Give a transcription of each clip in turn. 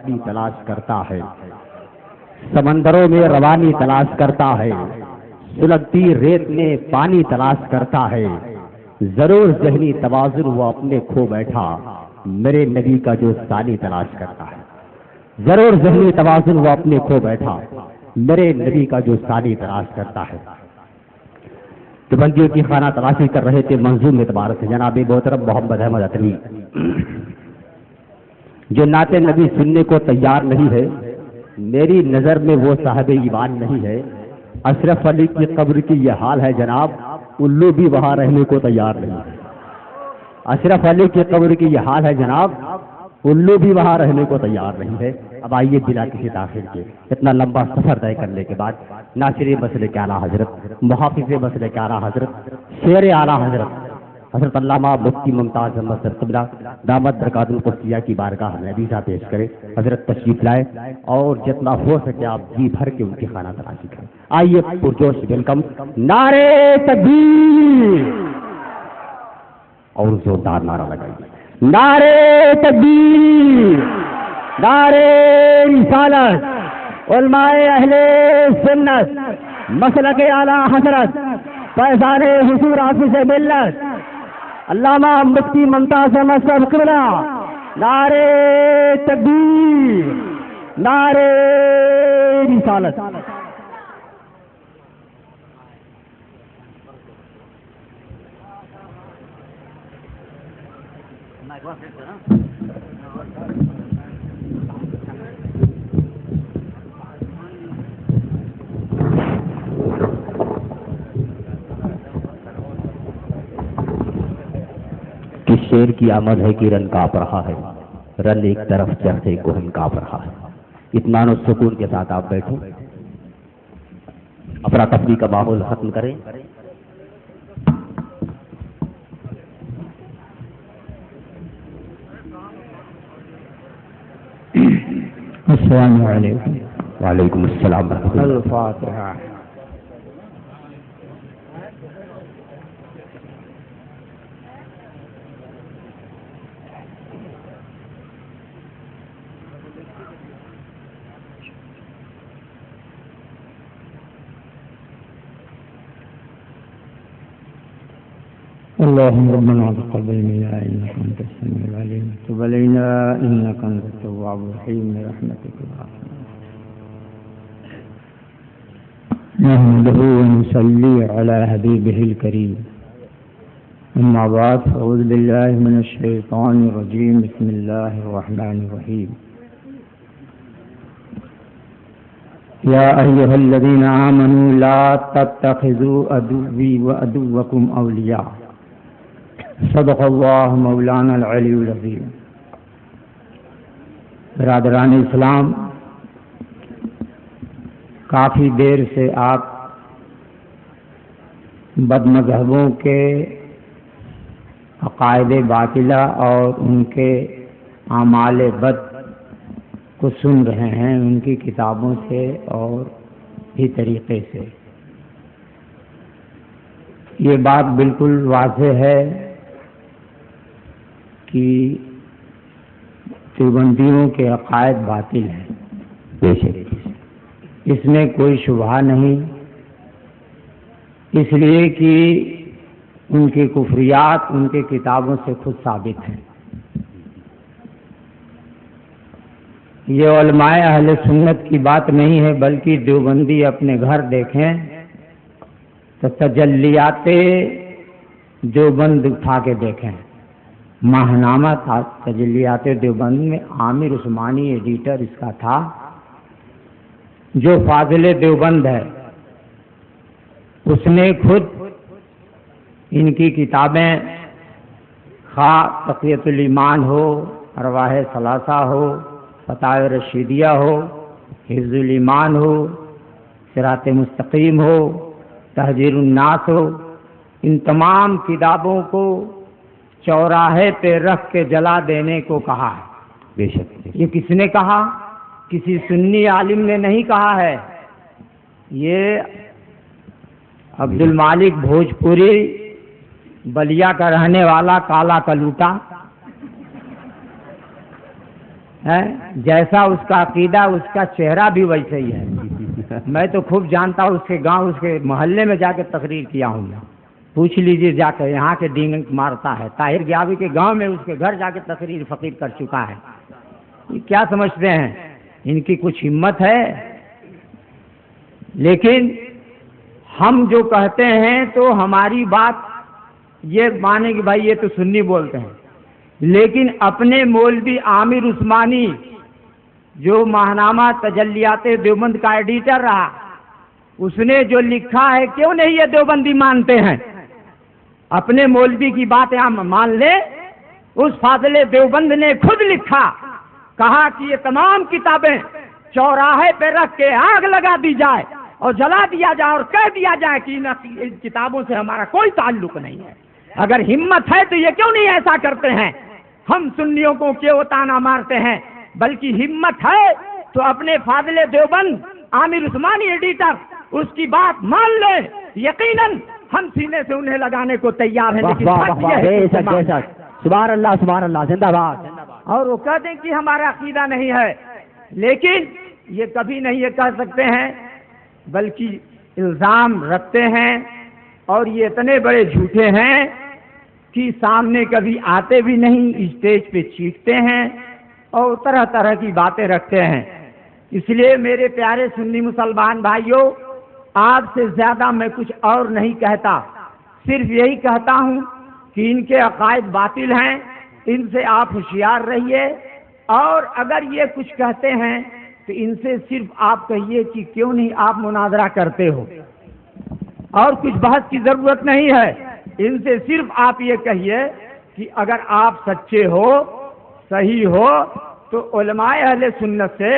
روانی تلاش کرتا ہے، سمندروں میں روانی تلاش کرتا ہے، سلگتی ریت میں پانی تلاش کرتا ہے، ضرور ذہنی توازن وہ اپنے کھو بیٹھا میرے نبی کا جو ثانی تلاش کرتا ہے، ضرور ذہنی توازن وہ اپنے کھو بیٹھا میرے نبی کا جو ثانی تلاش کرتا ہے۔ دیوبندیوں کی خانہ تلاشی کر رہے تھے منظوم اعتبار سے جناب محترم محمد احمد عطوی، جو نعت نبی سننے کو تیار نہیں ہے، میری نظر میں وہ صاحب ایمان نہیں ہے۔ اشرف علی کی قبر کی یہ حال ہے جناب، الو بھی وہاں رہنے کو تیار نہیں ہے۔ اشرف علی کی قبر کی یہ حال ہے جناب، الو بھی وہاں رہنے کو تیار نہیں ہے۔ اب آئیے بلا کسی تاخیر کے اتنا لمبا سفر طے کرنے کے بعد ناصر مسلک اعلیٰ حضرت، محافظ مسلک اعلیٰ حضرت، شیر اعلیٰ حضرت حضرت علامہ مفتی ممتاز احمد سر قبلہ دامت برکات القدسیہ کی بارگاہ میں عزیزہ پیش کرے، حضرت تشریف لائے اور جتنا ہو سکے آپ جی بھر کے ان کی خانہ تلاشی کریں۔ آئیے پرجوش ویلکم، نعرے تکبیر اور زوردار نعرہ لگائیے، نعرے تکبیر، نعرے رسالت، علماء اہل سنت، مسلک اعلیٰ حضرت، فیضان حضور حافظ ملت علامہ مفتی ممتاز احمد صاحب قبلہ، نعرے تکبیر، نعرے رسالت۔ کس شیر کی آمد ہے کہ رن کانپ رہا ہے، رن ایک طرف چرتے کوہن کانپ رہا ہے۔ اطمینان و سکون کے ساتھ آپ بیٹھیں، افراتفری کا ماحول ختم کریں۔ السلام علیکم۔ وعلیکم السلام ورحمۃ اللہ۔ الفاتحہ۔ اللهم ربنا تقبل منا انك انت السميع العليم وتب علينا انك انت التواب الرحيم برحمتك يا ارحم الراحمين۔ نحمده ونصلي على حبيبه الكريم، اما بعد فاعوذ بالله من الشيطان الرجيم، بسم الله الرحمن الرحيم۔ يا ايها الذين امنوا لا تتخذوا عدوي وعدوكم اولياء، صدق اللہ مولانا العلی العظیم۔ برادران اسلام، کافی دیر سے آپ بد مذہبوں کے عقائد باطلہ اور ان کے اعمال بد کو سن رہے ہیں، ان کی کتابوں سے اور بھی طریقے سے۔ یہ بات بالکل واضح ہے کہ دیوبندیوں کے عقائد باطل ہیں، اس میں کوئی شبہ نہیں، اس لیے کہ ان کی کفریات ان کے کتابوں سے خود ثابت ہیں۔ یہ علماء اہل سنت کی بات نہیں ہے، بلکہ دیوبندی اپنے گھر دیکھیں تو تجلیات دیوبند اٹھا کے دیکھیں۔ ماہنامہ تھا تجلیات دیوبند میں، عامر عثمانی ایڈیٹر اس کا تھا، جو فاضل دیوبند ہے، اس نے خود ان کی کتابیں خواہ تقیۃ الایمان ہو، ارواح ثلاثہ ہو، فتاوی رشیدیہ ہو، حفظ الایمان ہو، صراط مستقیم ہو، تحذیر الناس ہو، ان تمام کتابوں کو چوراہے پہ رکھ کے جلا دینے کو کہا ہے۔ بے شک یہ کس نے کہا؟ کسی سنی عالم نے نہیں کہا ہے، یہ عبد المالک بھوجپوری بلیا کا رہنے والا کالا کلوٹا، ہے جیسا اس کا عقیدہ اس کا چہرہ بھی ویسے ہی ہے. میں تو خوب جانتا ہوں، اس کے گاؤں اس کے محلے میں جا کے تقریر کیا ہوں. پوچھ لیجیے جا کے، یہاں کے ڈینگ مارتا ہے. طاہر گیاوی کے گاؤں میں اس کے گھر جا کے تقریر فقیر کر چکا ہے. یہ کیا سمجھتے ہیں ان کی کچھ ہمت ہے؟ لیکن ہم جو کہتے ہیں تو ہماری بات یہ مانے کہ بھائی یہ تو سنی بولتے ہیں، لیکن اپنے مولوی عامر عثمانی جو ماہنامہ تجلیات دیوبند کا ایڈیٹر رہا، اس نے جو لکھا ہے کیوں نہیں یہ دیوبندی مانتے ہیں؟ اپنے مولوی کی باتیں ہم مان لیں. اس فاضل دیوبند نے خود لکھا، کہا کہ یہ تمام کتابیں چوراہے پہ رکھ کے آگ لگا دی جائے اور جلا دیا جائے اور کہہ دیا جائے کہ ان کتابوں سے ہمارا کوئی تعلق نہیں ہے. اگر ہمت ہے تو یہ کیوں نہیں ایسا کرتے ہیں؟ ہم سنیوں کو کیوں تانا مارتے ہیں؟ بلکہ ہمت ہے تو اپنے فاضل دیوبند عامر عثمانی ایڈیٹر اس کی بات مان لے. یقیناً ہم سینے سے انہیں لگانے کو تیار ہیں، لیکن سبحان اللہ سبحان اللہ، زندہ باد. اور وہ کہتے ہیں کہ ہمارا عقیدہ نہیں ہے، لیکن یہ کبھی نہیں یہ کہہ سکتے ہیں، بلکہ الزام رکھتے ہیں. اور یہ اتنے بڑے جھوٹے ہیں کہ سامنے کبھی آتے بھی نہیں، اسٹیج پہ چیختے ہیں اور طرح طرح کی باتیں رکھتے ہیں. اس لیے میرے پیارے سنی مسلمان بھائیوں، آپ سے زیادہ میں کچھ اور نہیں کہتا، صرف یہی کہتا ہوں کہ ان کے عقائد باطل ہیں، ان سے آپ ہوشیار رہیے. اور اگر یہ کچھ کہتے ہیں تو ان سے صرف آپ کہیے کہ کیوں نہیں آپ مناظرہ کرتے ہو، اور کچھ بحث کی ضرورت نہیں ہے. ان سے صرف آپ یہ کہیے کہ اگر آپ سچے ہو، صحیح ہو، تو علماء اہل سنت سے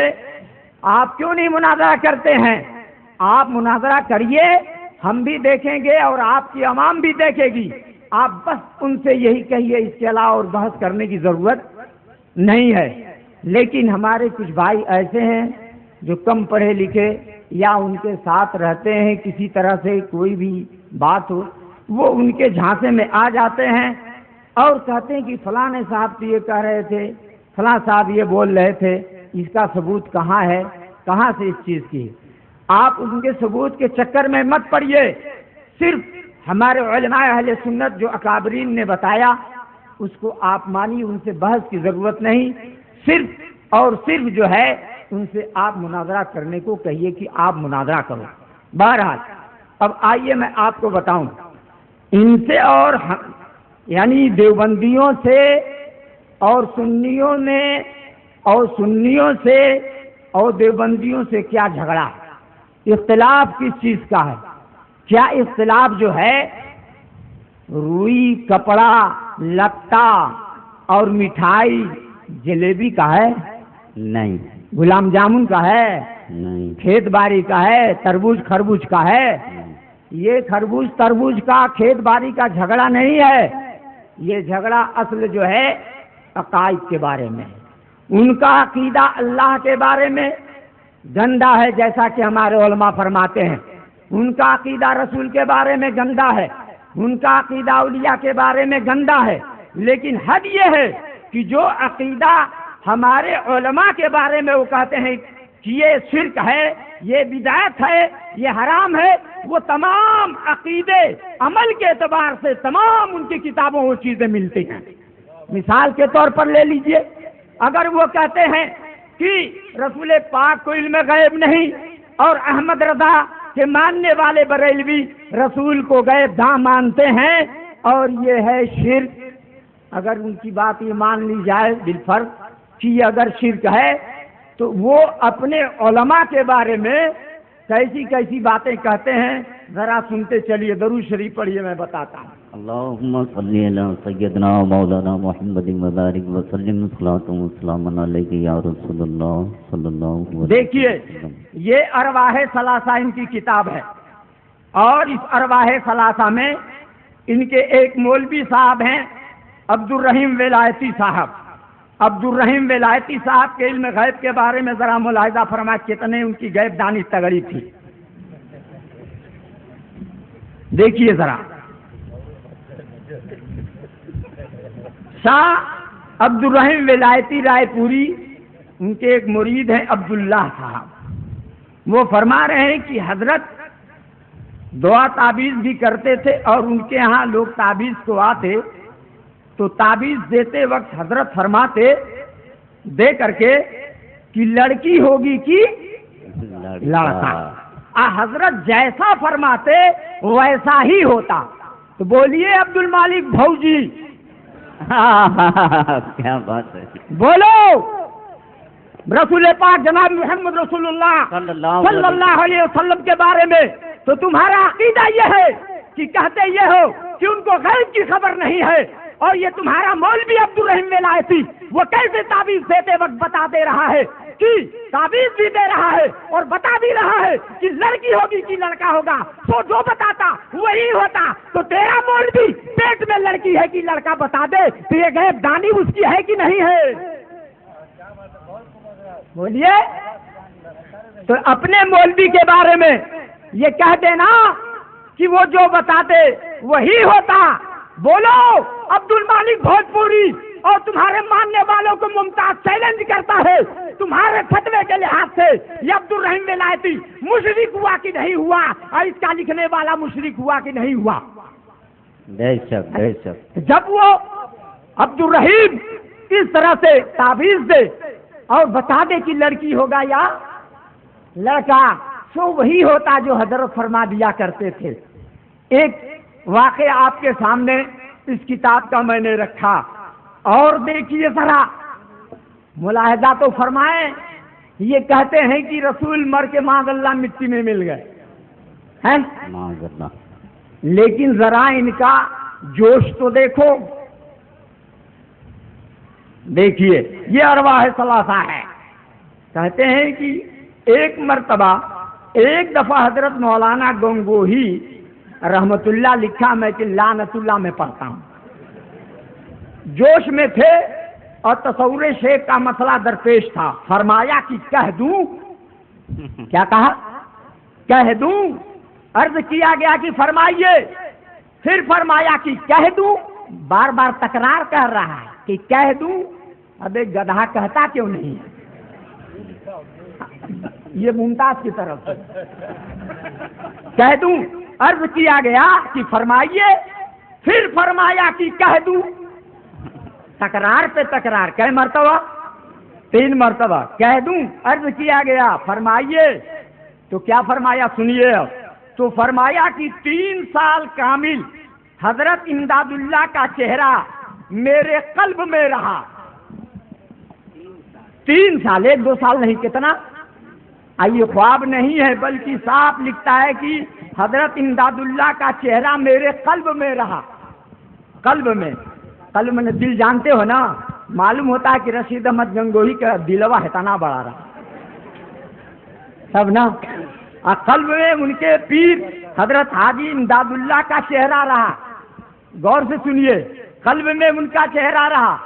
آپ کیوں نہیں مناظرہ کرتے ہیں؟ آپ مناظرہ کریے، ہم بھی دیکھیں گے اور آپ کی عوام بھی دیکھے گی. آپ بس ان سے یہی کہیے، اس کے علاوہ اور بحث کرنے کی ضرورت نہیں ہے. لیکن ہمارے کچھ بھائی ایسے ہیں جو کم پڑھے لکھے یا ان کے ساتھ رہتے ہیں، کسی طرح سے کوئی بھی بات ہو وہ ان کے جھانسے میں آ جاتے ہیں اور کہتے ہیں کہ فلاں صاحب تو یہ کہہ رہے تھے، فلاں صاحب یہ بول رہے تھے، اس کا ثبوت کہاں ہے، کہاں سے اس چیز کی؟ آپ ان کے ثبوت کے چکر میں مت پڑیے. صرف ہمارے علماء اہل سنت جو اکابرین نے بتایا اس کو آپ مانیے، ان سے بحث کی ضرورت نہیں. صرف اور صرف جو ہے ان سے آپ مناظرہ کرنے کو کہیے کہ آپ مناظرہ کرو. بہرحال اب آئیے میں آپ کو بتاؤں ان سے اور یعنی دیوبندیوں سے اور سنیوں میں اور سنیوں سے اور دیوبندیوں سے کیا جھگڑا ہے؟ اختلاف کس چیز کا ہے؟ کیا اختلاف جو ہے روئی، کپڑا لتا اور مٹھائی جلیبی کا ہے؟ نہیں. گلاب جامن کا ہے؟ نہیں. کھیت باڑی کا ہے؟ تربوز خربوز کا ہے؟ یہ خربوز تربوز کا کھیت باڑی کا جھگڑا نہیں ہے. یہ جھگڑا اصل جو ہے عقائد کے بارے میں. ان کا عقیدہ اللہ کے بارے میں گندا ہے، جیسا کہ ہمارے علماء فرماتے ہیں. ان کا عقیدہ رسول کے بارے میں گندا ہے، ان کا عقیدہ اولیاء کے بارے میں گندا ہے. لیکن حد یہ ہے کہ جو عقیدہ ہمارے علماء کے بارے میں وہ کہتے ہیں کہ یہ شرک ہے، یہ بدعت ہے، یہ حرام ہے، وہ تمام عقیدے عمل کے اعتبار سے تمام ان کی کتابوں وہ چیزیں ملتی ہیں. مثال کے طور پر لے لیجئے، اگر وہ کہتے ہیں کہ رسول پاک کو علم غیب نہیں اور احمد رضا کے ماننے والے بریلوی رسول کو غیب داں مانتے ہیں اور یہ ہے شرک، اگر ان کی بات یہ مان لی جائے بالفرض کہ یہ اگر شرک ہے تو وہ اپنے علماء کے بارے میں کیسی کیسی باتیں کہتے ہیں ذرا سنتے چلیے. درود شریف پڑھیے، میں بتاتا ہوں. اللہم صلی علی سیدنا مولانا محمد وبارک وسلم صلاۃ و سلام علیک یا رسول اللہ صلی اللہ علیہ وسلم. دیکھیے یہ ارواح ثلاثہ ان کی کتاب ہے، اور اس ارواح ثلاثہ میں ان کے ایک مولوی صاحب ہیں عبد الرحیم ولایتی صاحب. عبد الرحیم ولایتی صاحب کے علم غیب کے بارے میں ذرا ملاحظہ فرمائے کتنے ان کی غیب دانی تگڑی تھی. دیکھیے ذرا، شاہ عبد الرحیم ولایتی رائے پوری ان کے ایک مرید ہیں عبداللہ صاحب، وہ فرما رہے ہیں کہ حضرت دعا تعبیز بھی کرتے تھے، اور ان کے ہاں لوگ تعبیز کو آتے تو تعبیز دیتے وقت حضرت فرماتے دے کر کے کہ لڑکی ہوگی کہ لڑکا، حضرت جیسا فرماتے ویسا ہی ہوتا۔ تو بولیے عبد المالک بھوجی، کیا بات ہے، بولو رسول پاک جناب محمد رسول اللہ صلی اللہ علیہ وسلم کے بارے میں تو تمہارا عقیدہ یہ ہے کہ کہتے یہ ہو کہ ان کو غیب کی خبر نہیں ہے، اور یہ تمہارا مولوی عبد الرحیم ولایتی وہ کیسے تعبیذ دیتے وقت بتا دے رہا ہے کہ تعبیذ بھی دے رہا ہے اور بتا بھی رہا ہے کہ لڑکی ہوگی کہ لڑکا ہوگا، تو جو بتاتا وہی ہوتا۔ تو تیرا مولوی پیٹ میں لڑکی ہے کہ لڑکا بتا دے تو یہ غیب دانی اس کی ہے کہ نہیں ہے؟ بولیے۔ تو اپنے مولوی کے بارے میں یہ کہہ دینا کہ وہ جو بتاتے وہی ہوتا۔ بولو عبد المالک بھوجپوری اور تمہارے ماننے والوں کو ممتاز چیلنج کرتا ہے، تمہارے فتوے کے لحاظ سے یہ عبد الرحیم ولایتی مشرک ہوا کہ نہیں ہوا، اور اس کا لکھنے والا مشرک ہوا کہ نہیں ہوا؟ بے شک بے شک۔ جب وہ عبد الرحیم اس طرح سے تعبیذ دے اور بتا دے کہ لڑکی ہوگا یا لڑکا، تو وہی ہوتا جو حضرت فرما دیا کرتے تھے۔ ایک واقعہ آپ کے سامنے اس کتاب کا میں نے رکھا، اور دیکھیے ذرا ملاحظہ تو فرمائیں۔ یہ کہتے ہیں کہ رسول مر کے معاذ اللہ مٹی میں مل گئے ہیں، معاذ اللہ، لیکن ذرا ان کا جوش تو دیکھو۔ دیکھیے یہ ارواح ثلاثہ ہے، کہتے ہیں کہ ایک مرتبہ ایک دفعہ حضرت مولانا گنگوہی رحمت اللہ لکھا، میں کہ لعنت اللہ میں پڑھتا ہوں، جوش میں تھے اور تصور شیخ کا مسئلہ درپیش تھا، فرمایا کہ کہہ دوں، کیا کہا؟ کہہ دوں۔ عرض کیا گیا کہ فرمائیے، پھر فرمایا کہ کہہ دوں، بار بار تکرار کر رہا ہے کہ کہہ دوں۔ ابے گدھا کہتا کیوں نہیں؟ یہ ممتاز کی طرف سے کہہ دوں۔ عرض کیا گیا کہ فرمائیے، پھر فرمایا کہ کہہ دوں، تکرار پہ تکرار، کئی مرتبہ؟ 3 مرتبہ کہہ دوں۔ عرض کیا گیا فرمائیے، تو کیا فرمایا سنیے اب، تو فرمایا کہ 3 سال کامل حضرت امداد اللہ کا چہرہ میرے قلب میں رہا۔ 3 سال، 1-2 سال نہیں، کتنا؟ آئیے خواب نہیں ہے بلکہ صاف لکھتا ہے کہ حضرت امداد اللہ کا چہرہ میرے قلب میں رہا۔ قلب میں دل جانتے ہو نا، معلوم ہوتا ہے کہ رشید احمد گنگوہی کا دلوا اتنا بڑا رہا سب نا، قلب میں ان کے پیر حضرت حاجی امداد اللہ کا چہرہ رہا۔ غور سے سنیے، قلب میں ان کا چہرہ رہا،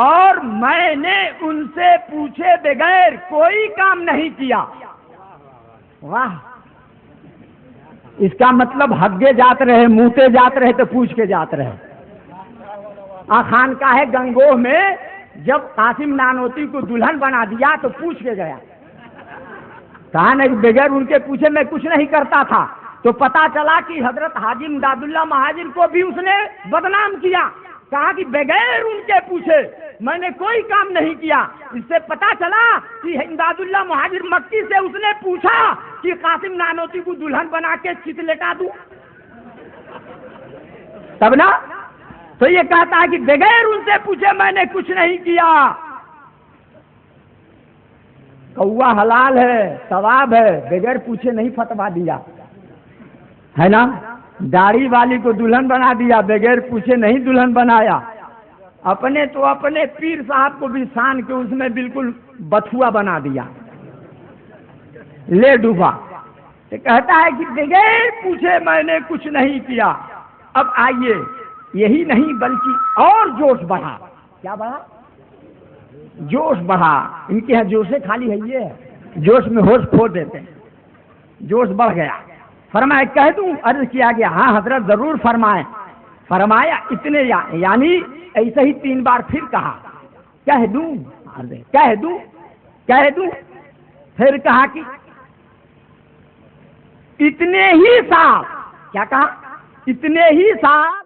اور میں نے ان سے پوچھے بغیر کوئی کام نہیں کیا۔ واہ، اس کا مطلب ہگے جاتے رہے، منہتے جاتے رہے تو پوچھ کے جاتے رہے۔ خانقاہ گنگوہ میں جب قاسم نانوتی کو دلہن بنا دیا تو پوچھ کے گیا، کہا نہیں بغیر ان کے پوچھے میں کچھ نہیں کرتا تھا، تو پتا چلا کہ حضرت حاجی امداد اللہ مہاجر کو بھی اس نے بدنام کیا، کہا کہ بغیر ان کے پوچھے میں نے کوئی کام نہیں کیا۔ اس سے پتا چلا کہ امداد اللہ مہاجر مکی سے اس نے پوچھا کہ قاسم نانوتی کو دلہن بنا کے چت لٹا دوں، تب نا۔ تو یہ کہتا ہے کہ بغیر ان سے پوچھے میں نے کچھ نہیں کیا۔ کوا حلال ہے، ثواب ہے، بغیر پوچھے نہیں فتوا دیا ہے نا۔ داڑھی والی کو دلہن بنا دیا، بغیر پوچھے نہیں دلہن بنایا۔ اپنے تو اپنے پیر صاحب کو بھی سان کے اس میں بالکل بتھوا بنا دیا، لے ڈوبا۔ تو کہتا ہے کہ بغیر پوچھے میں نے کچھ نہیں کیا۔ اب آئیے، یہی نہیں بلکہ اور جوش بڑھا۔ کیا بڑھا؟ جوش بڑھا۔ ان کے یہاں جوش خالی ہے، یہ جوش میں ہوش کھو دیتے ہیں، جوش بڑھ گیا۔ فرمایا کہہ دوں؟ عرض کیا گیا ہاں حضرت ضرور فرمائیں۔ فرمایا اتنے یعنی ایسے ہی 3 بار پھر کہا کہہ دوں، کہہ دوں۔ کہہ دوں؟ پھر کہا کہ اتنے ہی سال، کیا کہا؟ اتنے ہی سال